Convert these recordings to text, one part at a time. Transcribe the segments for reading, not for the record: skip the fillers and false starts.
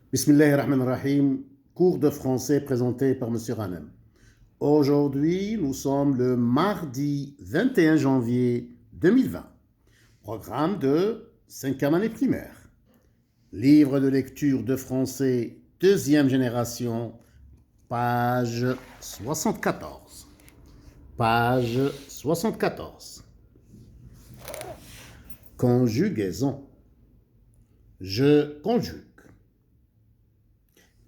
Bismillahirrahmanirrahim, cours de français présenté par M. Ranem. Aujourd'hui, nous sommes le mardi 21 janvier 2020. Programme de 5e année primaire. Livre de lecture de français, deuxième génération, page 74. Page 74. Conjugaison. Je conjugue.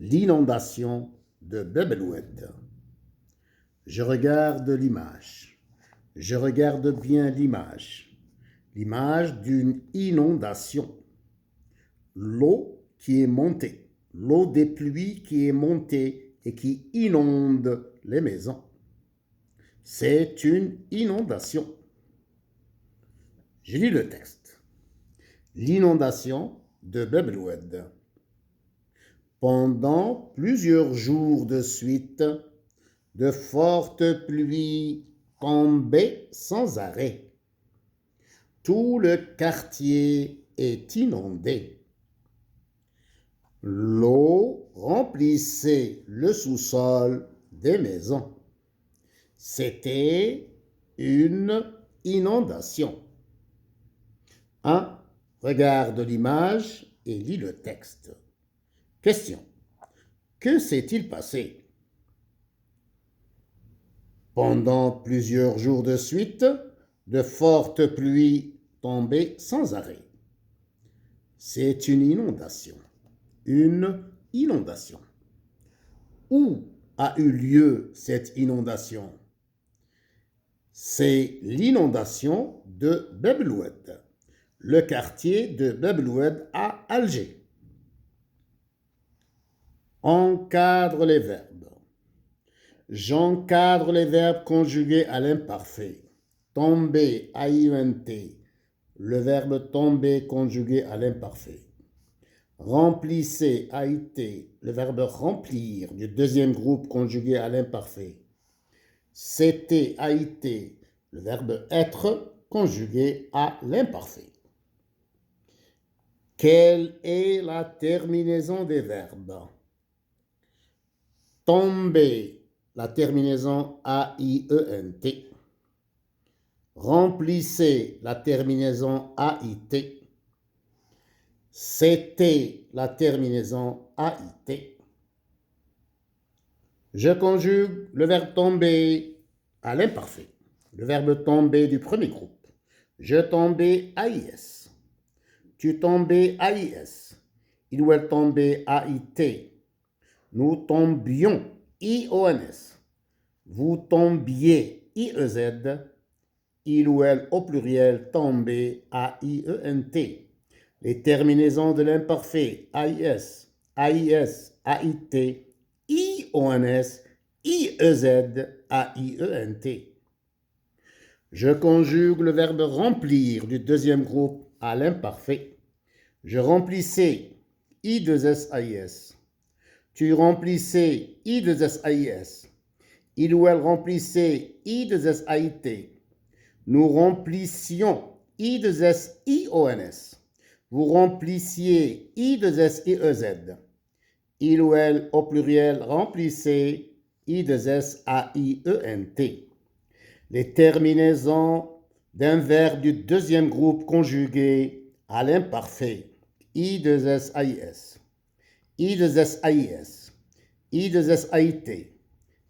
L'inondation de Bebeloued. Je regarde l'image. Je regarde bien l'image. L'image d'une inondation. L'eau qui est montée. L'eau des pluies qui est montée et qui inonde les maisons. C'est une inondation. Je lis le texte. L'inondation de Bebeloued. Pendant plusieurs jours de suite, de fortes pluies tombaient sans arrêt. Tout le quartier est inondé. L'eau remplissait le sous-sol des maisons. C'était une inondation. 1. Regarde l'image et lis le texte. Question. Que s'est-il passé? Pendant plusieurs jours de suite, de fortes pluies tombaient sans arrêt. C'est une inondation. Une inondation. Où a eu lieu cette inondation? C'est l'inondation de Bebeloued, le quartier de Bebeloued à Alger. Encadre les verbes. J'encadre les verbes conjugués à l'imparfait. Tomber, A-I-N-T, le verbe tomber conjugué à l'imparfait. Remplissez, A-I-T, le verbe remplir du deuxième groupe conjugué à l'imparfait. C'était, A-I-T, le verbe être conjugué à l'imparfait. Quelle est la terminaison des verbes? Tomber, la terminaison A-I-E-N-T. Remplissez, la terminaison A-I-T. C'était, la terminaison A-I-T. Je conjugue le verbe tomber à l'imparfait. Le verbe tomber du premier groupe. Je tombais A-I-S. Tu tombais A-I-S. Il ou elle tombait A-I-T. Nous tombions, I-O-N-S. Vous tombiez, I-E-Z. Il ou elle au pluriel tombait, A-I-E-N-T. Les terminaisons de l'imparfait, A-I-S, A-I-S, A-I-T, I-O-N-S, I-E-Z, A-I-E-N-T. Je conjugue le verbe remplir du deuxième groupe à l'imparfait. Je remplissais, I-2-S-A-I-S. Tu remplissais I-2-S-A-I-S. Il ou elle remplissait I-2-S-A-I-T. Nous remplissions I-2-S-I-O-N-S. Vous remplissiez I-2-S-I-E-Z. Il ou elle au pluriel remplissait I-2-S-A-I-E-N-T. Les terminaisons d'un verbe du deuxième groupe conjugué à l'imparfait. I-2-S-A-I-S. I-2-S-A-I-S, I-2-S-A-I-T,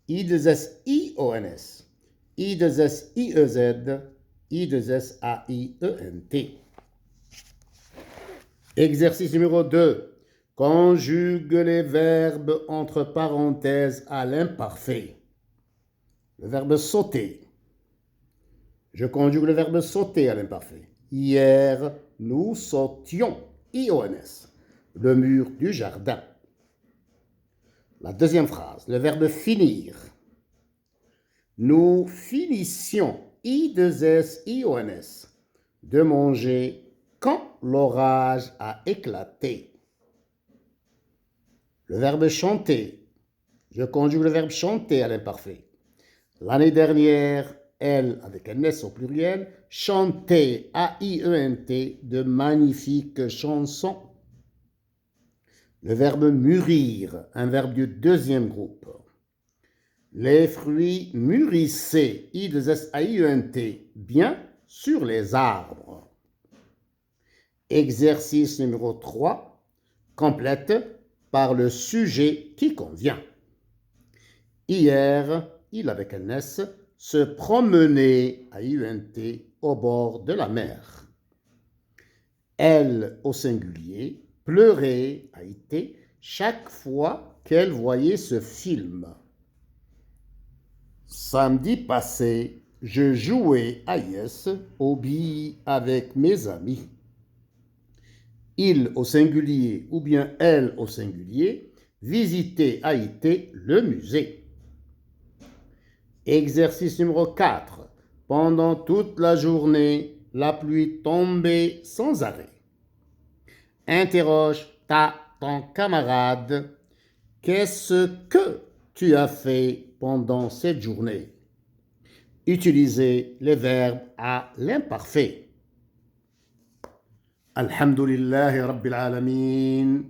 I-2-S-I-O-N-S, I-2-S-I-E-Z, I-2-S-A-I-E-N-T. Exercice numéro 2. Conjugue les verbes entre parenthèses à l'imparfait. Le verbe sauter. Je conjugue le verbe sauter à l'imparfait. Hier, nous sautions, I-O-N-S, le mur du jardin. La deuxième phrase, le verbe finir. Nous finissions, I-2-S-I-O-N-S, de manger quand l'orage a éclaté. Le verbe chanter. Je conjugue le verbe chanter à l'imparfait. L'année dernière, elle, avec un S au pluriel, chantait, A-I-E-N-T, de magnifiques chansons. Le verbe mûrir, un verbe du deuxième groupe. Les fruits mûrissaient, I-S-A-I-E-N-T, bien sur les arbres. Exercice numéro 3, complète par le sujet qui convient. Hier, il avec un S, se promenait, A-I-U-N-T, au bord de la mer. Elle, au singulier, pleurait, A-I-T, chaque fois qu'elle voyait ce film. Samedi passé, je jouais à Yes aux billes avec mes amis. Il au singulier ou bien elle au singulier visitait A-I-T le musée. Exercice numéro 4. Pendant toute la journée, la pluie tombait sans arrêt. Interroge ton camarade. Qu'est-ce que tu as fait pendant cette journée? Utilisez les verbes à l'imparfait. Alhamdulillahi Rabbil Alamin.